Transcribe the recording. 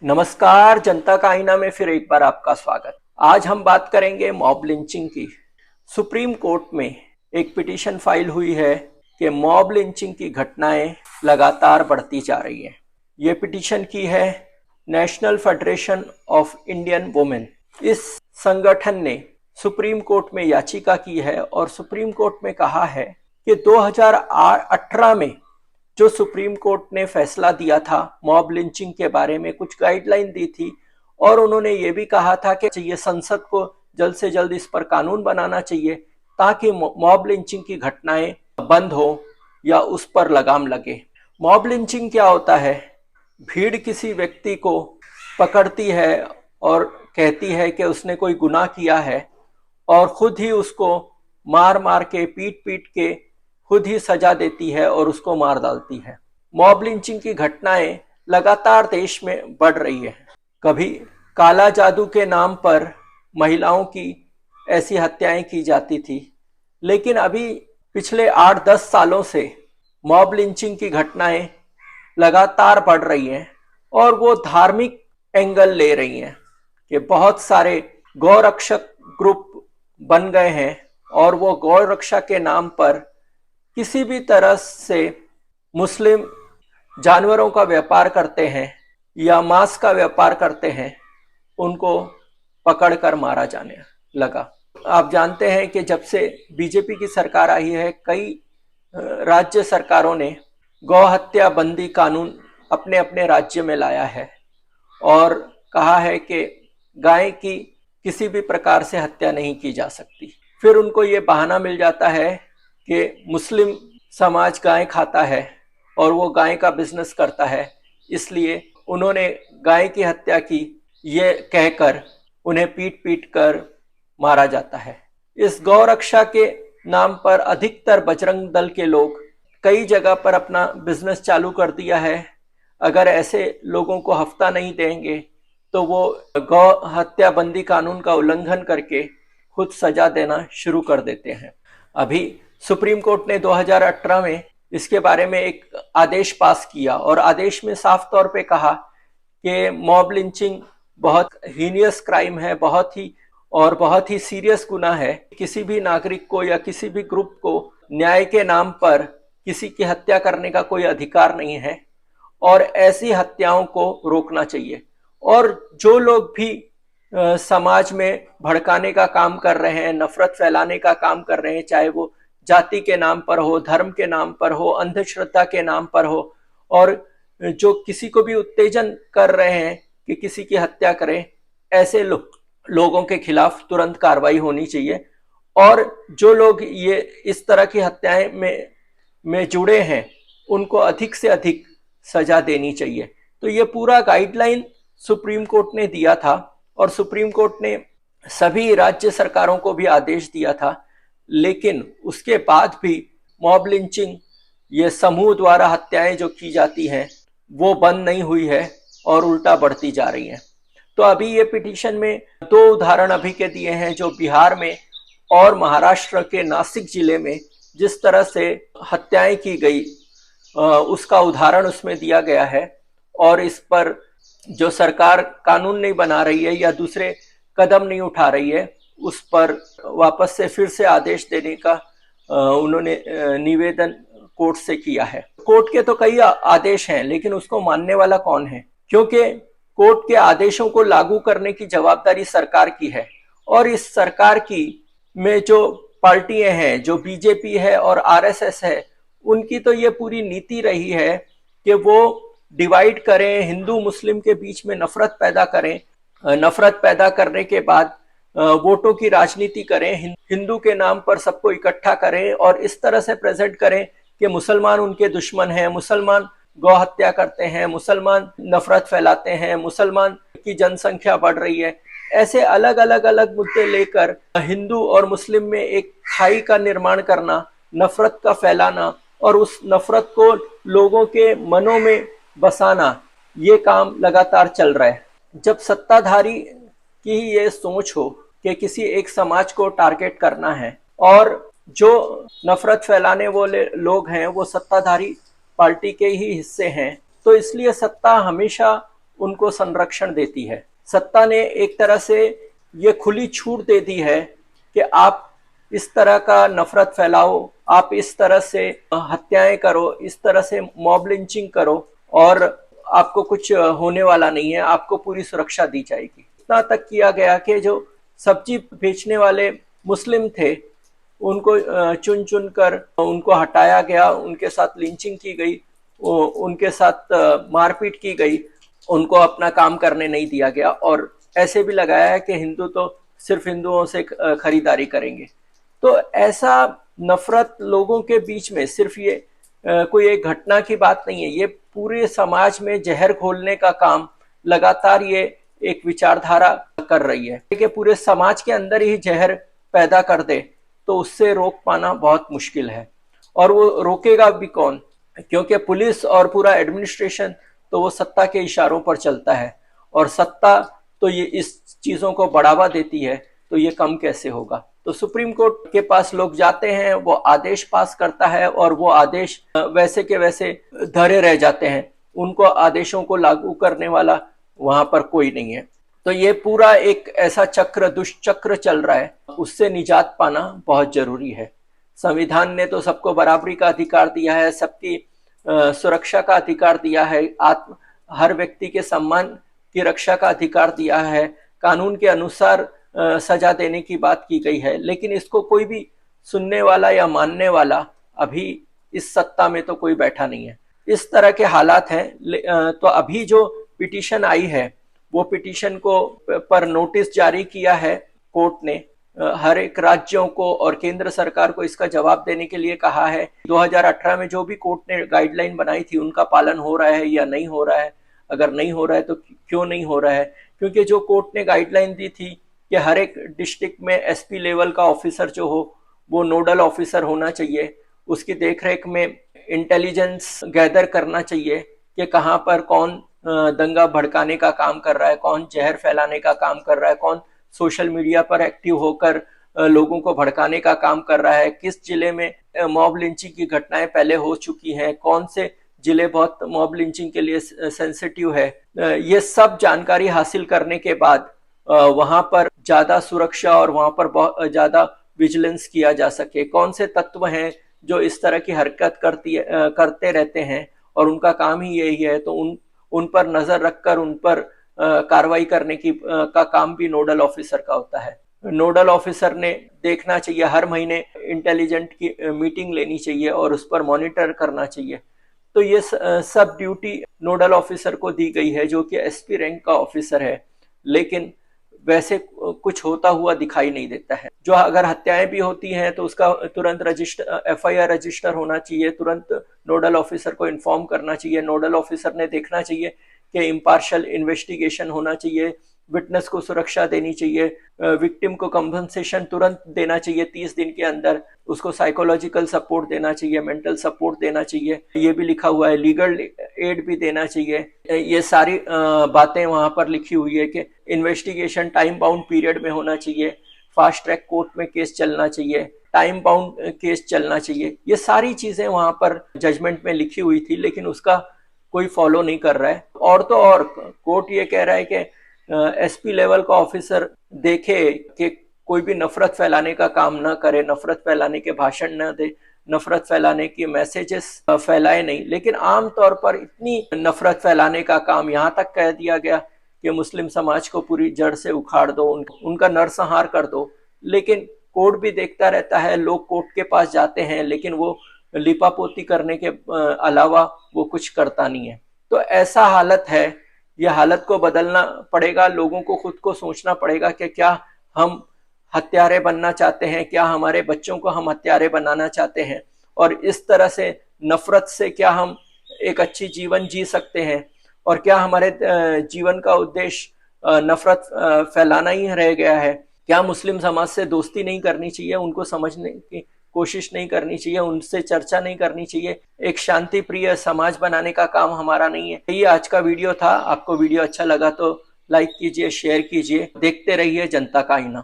नमस्कार, जनता का आईना में फिर एक बार आपका स्वागत। आज हम बात करेंगे मॉब लिंचिंग की। सुप्रीम कोर्ट में एक पिटीशन फाइल हुई है कि मॉब लिंचिंग की घटनाएं लगातार बढ़ती जा रही हैं। ये पिटीशन की है national federation of Indian women. इस संगठन ने सुप्रीम कोर्ट में याचिका की है और सुप्रीम कोर्ट में कहा है कि 2018 में जो सुप्रीम कोर्ट ने फैसला दिया था मॉब लिंचिंग के बारे में, कुछ गाइडलाइन दी थी और उन्होंने ये भी कहा था कि ये संसद को जल्द से जल्द इस पर कानून बनाना चाहिए ताकि मॉब लिंचिंग की घटनाएं बंद हो या उस पर लगाम लगे। मॉब लिंचिंग क्या होता है? भीड़ किसी व्यक्ति को पकड़ती है और कहती है कि उसने कोई गुनाह किया है और खुद ही उसको मार मार के, पीट पीट के खुद ही सजा देती है और उसको मार डालती है। मॉब लिंचिंग की घटनाएं लगातार देश में बढ़ रही है। कभी काला जादू के नाम पर महिलाओं की ऐसी हत्याएं की जाती थी, लेकिन अभी पिछले 8-10 सालों से मॉब लिंचिंग की घटनाएं लगातार बढ़ रही हैं और वो धार्मिक एंगल ले रही हैं कि बहुत सारे गौरक्षक ग्रुप बन गए हैं और वो गौरक्षा के नाम पर किसी भी तरह से मुस्लिम जानवरों का व्यापार करते हैं या मांस का व्यापार करते हैं, उनको पकड़कर मारा जाने लगा। आप जानते हैं कि जब से बीजेपी की सरकार आई है, कई राज्य सरकारों ने गौ हत्या बंदी कानून अपने अपने राज्य में लाया है और कहा है कि गाय की किसी भी प्रकार से हत्या नहीं की जा सकती। फिर उनको ये बहाना मिल जाता है कि मुस्लिम समाज गाय खाता है और वो गाय का बिजनेस करता है, इसलिए उन्होंने गाय की हत्या की, ये कहकर उन्हें पीट पीट कर मारा जाता है। इस गौरक्षा के नाम पर अधिकतर बजरंग दल के लोग कई जगह पर अपना बिजनेस चालू कर दिया है। अगर ऐसे लोगों को हफ्ता नहीं देंगे तो वो गौ हत्या बंदी कानून का उल्लंघन करके खुद सजा देना शुरू कर देते हैं। अभी सुप्रीम कोर्ट ने 2018 में इसके बारे में एक आदेश पास किया और आदेश में साफ तौर पे कहा कि मॉब लिंचिंग बहुत हीनियस क्राइम है, बहुत ही सीरियस गुनाह है। किसी भी नागरिक को या किसी भी ग्रुप को न्याय के नाम पर किसी की हत्या करने का कोई अधिकार नहीं है और ऐसी हत्याओं को रोकना चाहिए। और जो लोग भी समाज में भड़काने का काम कर रहे हैं, नफरत फैलाने का काम कर रहे हैं, चाहे वो जाति के नाम पर हो, धर्म के नाम पर हो, अंधश्रद्धा के नाम पर हो, और जो किसी को भी उत्तेजन कर रहे हैं कि किसी की हत्या करें, ऐसे लोगों के खिलाफ तुरंत कार्रवाई होनी चाहिए। और जो लोग ये इस तरह की हत्याएं में जुड़े हैं, उनको अधिक से अधिक सजा देनी चाहिए। तो ये पूरा गाइडलाइन सुप्रीम कोर्ट ने दिया था और सुप्रीम कोर्ट ने सभी राज्य सरकारों को भी आदेश दिया था, लेकिन उसके बाद भी मॉब लिंचिंग, ये समूह द्वारा हत्याएं जो की जाती हैं, वो बंद नहीं हुई है और उल्टा बढ़ती जा रही हैं। तो अभी ये पिटीशन में 2 उदाहरण अभी के दिए हैं, जो बिहार में और महाराष्ट्र के नासिक जिले में जिस तरह से हत्याएं की गई, उसका उदाहरण उसमें दिया गया है। और इस पर जो सरकार कानून नहीं बना रही है या दूसरे कदम नहीं उठा रही है, उस पर वापस से फिर से आदेश देने का उन्होंने निवेदन कोर्ट से किया है। कोर्ट के तो कई आदेश हैं, लेकिन उसको मानने वाला कौन है? क्योंकि कोर्ट के आदेशों को लागू करने की जवाबदारी सरकार की है और इस सरकार की में जो पार्टियां हैं, जो बीजेपी है और आरएसएस है, उनकी तो ये पूरी नीति रही है कि वो डिवाइड करें, हिंदू मुस्लिम के बीच में नफरत पैदा करें, नफरत पैदा करने के बाद वोटों की राजनीति करें, हिंदू के नाम पर सबको इकट्ठा करें और इस तरह से प्रेजेंट करें कि मुसलमान उनके दुश्मन हैं, मुसलमान गौ हत्या करते हैं, मुसलमान नफरत फैलाते हैं, मुसलमान की जनसंख्या बढ़ रही है। ऐसे अलग अलग मुद्दे लेकर हिंदू और मुस्लिम में एक खाई का निर्माण करना, नफरत का फैलाना और उस नफरत को लोगों के मनों में बसाना, ये काम लगातार चल रहा है। जब सत्ताधारी की ये सोच हो कि किसी एक समाज को टारगेट करना है और जो नफरत फैलाने वाले लोग हैं वो सत्ताधारी पार्टी के ही हिस्से हैं, तो इसलिए सत्ता हमेशा उनको संरक्षण देती है। सत्ता ने एक तरह से ये खुली छूट दे दी है कि आप इस तरह का नफरत फैलाओ, आप इस तरह से हत्याएं करो, इस तरह से मॉब लिंचिंग करो और आपको कुछ होने वाला नहीं है, आपको पूरी सुरक्षा दी जाएगी। इतना तक किया गया कि जो सब्जी बेचने वाले मुस्लिम थे उनको चुन चुन कर उनको हटाया गया, उनके साथ लिंचिंग की गई, उनके साथ मारपीट की गई, उनको अपना काम करने नहीं दिया गया और ऐसे भी लगाया है कि हिंदू तो सिर्फ हिंदुओं से खरीदारी करेंगे। तो ऐसा नफरत लोगों के बीच में सिर्फ ये कोई एक घटना की बात नहीं है, ये पूरे समाज में जहर घोलने का काम लगातार ये एक विचारधारा कर रही है कि पूरे समाज के अंदर ही जहर पैदा कर दे तो उससे रोक पाना बहुत मुश्किल है। और वो रोकेगा भी कौन, क्योंकि पुलिस और पूरा एडमिनिस्ट्रेशन तो वो सत्ता के इशारों पर चलता है और सत्ता तो ये इस चीजों को बढ़ावा देती है, तो ये कम कैसे होगा। तो सुप्रीम कोर्ट के पास लोग जाते हैं, वो आदेश पास करता है और वो आदेश वैसे के वैसे धरे रह जाते हैं, उनको आदेशों को लागू करने वाला वहां पर कोई नहीं है। तो ये पूरा एक ऐसा चक्र, दुष्चक्र चल रहा है, उससे निजात पाना बहुत जरूरी है। संविधान ने तो सबको बराबरी का अधिकार दिया है, सबकी सुरक्षा का अधिकार दिया है, हर व्यक्ति के सम्मान की रक्षा का अधिकार दिया है, कानून के अनुसार सजा देने की बात की गई है, लेकिन इसको कोई भी सुनने वाला या मानने वाला अभी इस सत्ता में तो कोई बैठा नहीं है। इस तरह के हालात हैं। तो अभी जो पिटीशन आई है वो पिटीशन को पर नोटिस जारी किया है कोर्ट ने, हर एक राज्यों को और केंद्र सरकार को इसका जवाब देने के लिए कहा है। 2018 में जो भी कोर्ट ने गाइडलाइन बनाई थी उनका पालन हो रहा है या नहीं हो रहा है, अगर नहीं हो रहा है तो क्यों नहीं हो रहा है। क्योंकि जो कोर्ट ने गाइडलाइन दी थी कि हर एक डिस्ट्रिक्ट में एसपी लेवल का ऑफिसर जो हो वो नोडल ऑफिसर होना चाहिए, उसकी देखरेख में इंटेलिजेंस गैदर करना चाहिए कि कहाँ पर कौन दंगा भड़काने का काम कर रहा है, कौन जहर फैलाने का काम कर रहा है, कौन सोशल मीडिया पर एक्टिव होकर लोगों को भड़काने का काम कर रहा है, किस जिले में मॉब लिंचिंग की घटनाएं पहले हो चुकी हैं, कौन से जिले बहुत मॉब लिंचिंग के लिए सेंसिटिव है। ये सब जानकारी हासिल करने के बाद वहां पर ज्यादा सुरक्षा और वहां पर बहुत ज्यादा विजिलेंस किया जा सके। कौन से तत्व हैं जो इस तरह की हरकत करते रहते हैं और उनका काम ही यही है, तो उन पर नजर रखकर उन पर कार्रवाई करने का काम भी नोडल ऑफिसर का होता है। नोडल ऑफिसर ने देखना चाहिए, हर महीने इंटेलिजेंट की मीटिंग लेनी चाहिए और उस पर मॉनिटर करना चाहिए। तो ये सब ड्यूटी नोडल ऑफिसर को दी गई है जो कि एसपी रैंक का ऑफिसर है, लेकिन वैसे कुछ होता हुआ दिखाई नहीं देता है। जो अगर हत्याएं भी होती हैं तो उसका तुरंत एफआईआर रजिस्टर होना चाहिए, तुरंत नोडल ऑफिसर को इन्फॉर्म करना चाहिए। नोडल ऑफिसर ने देखना चाहिए कि इम्पार्शियल इन्वेस्टिगेशन होना चाहिए, विटनेस को सुरक्षा देनी चाहिए, विक्टिम को कंपनसेशन तुरंत देना चाहिए 30 दिन के अंदर, उसको साइकोलॉजिकल सपोर्ट देना चाहिए, मेंटल सपोर्ट देना चाहिए, ये भी लिखा हुआ है, लीगल एड भी देना चाहिए। ये सारी बातें वहां पर लिखी हुई है कि इन्वेस्टिगेशन टाइम बाउंड पीरियड में होना चाहिए, फास्ट ट्रैक कोर्ट में केस चलना चाहिए, टाइम बाउंड केस चलना चाहिए। ये सारी चीजें वहां पर जजमेंट में लिखी हुई थी, लेकिन उसका कोई फॉलो नहीं कर रहा है। और तो और कोर्ट ये कह रहा है कि एसपी लेवल का ऑफिसर देखे कि कोई भी नफरत फैलाने का काम ना करे, नफरत फैलाने के भाषण ना दे, नफरत फैलाने की मैसेजेस फैलाए नहीं। लेकिन आमतौर पर इतनी नफरत फैलाने का काम, यहाँ तक कह दिया गया कि मुस्लिम समाज को पूरी जड़ से उखाड़ दो, उनका नरसंहार कर दो, लेकिन कोर्ट भी देखता रहता है। लोग कोर्ट के पास जाते हैं लेकिन वो लिपापोती करने के अलावा वो कुछ करता नहीं है। तो ऐसा हालत है, यह हालत को बदलना पड़ेगा। लोगों को खुद को सोचना पड़ेगा कि क्या हम हत्यारे बनना चाहते हैं, क्या हमारे बच्चों को हम हत्यारे बनाना चाहते हैं, और इस तरह से नफरत से क्या हम एक अच्छी जीवन जी सकते हैं, और क्या हमारे जीवन का उद्देश्य नफरत फैलाना ही रह गया है। क्या मुस्लिम समाज से दोस्ती नहीं करनी चाहिए, उनको समझने की कोशिश नहीं करनी चाहिए, उनसे चर्चा नहीं करनी चाहिए, एक शांति प्रिय समाज बनाने का काम हमारा नहीं है। ये आज का वीडियो था। आपको वीडियो अच्छा लगा तो लाइक कीजिए, शेयर कीजिए, देखते रहिए जनता का आईना।